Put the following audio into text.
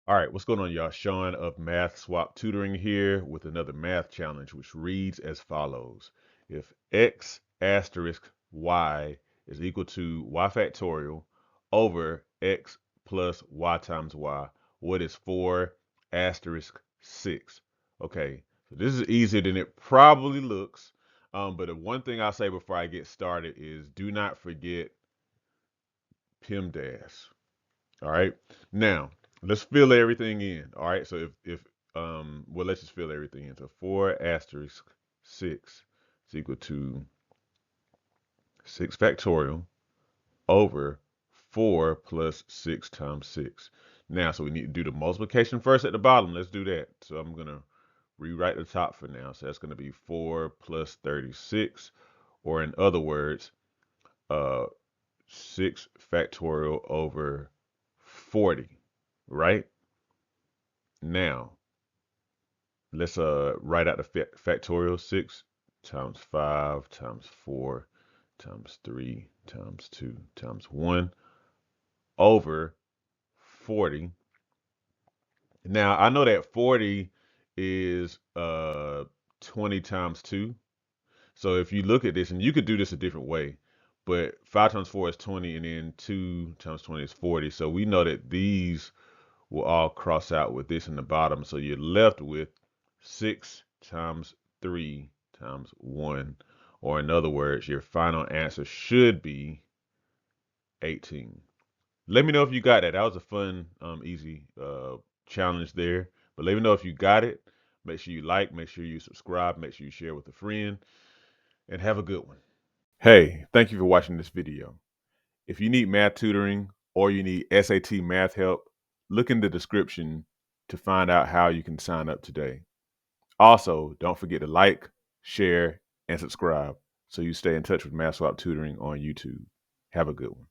All right, what's going on, y'all? Sean of Math Swap Tutoring here with another math challenge, which reads as follows. If x asterisk y is equal to y factorial over x plus y times y, what is 4 asterisk 6? Okay, so this is easier than it probably looks. But the one thing I'll say before I get started is do not forget PEMDAS. All right. Now let's fill everything in. All right. So well, let's just fill everything in. So 4 asterisk 6 is equal to 6 factorial over 4 plus 6 times 6. Now, so we need to do the multiplication first at the bottom. Let's do that. So I'm gonna rewrite the top for now. So that's gonna be 4 plus 36, or in other words, uh 6 factorial over 40, right? Now, let's write out the factorial. 6 times 5 times 4 times 3 times 2 times 1 over 40. Now, I know that 40 is 20 times 2. So if you look at this, and you could do this a different way, but 5 times 4 is 20, and then 2 times 20 is 40. So we know that these will all cross out with this in the bottom. So you're left with 6 times 3 times 1. Or in other words, your final answer should be 18. Let me know if you got that. That was a fun, easy challenge there. But let me know if you got it. Make sure you like, make sure you subscribe, make sure you share with a friend, and have a good one. Hey, thank you for watching this video. If you need math tutoring or you need SAT math help, look in the description to find out how you can sign up today. Also, don't forget to like, share, and subscribe so you stay in touch with Math Swap Tutoring on YouTube. Have a good one.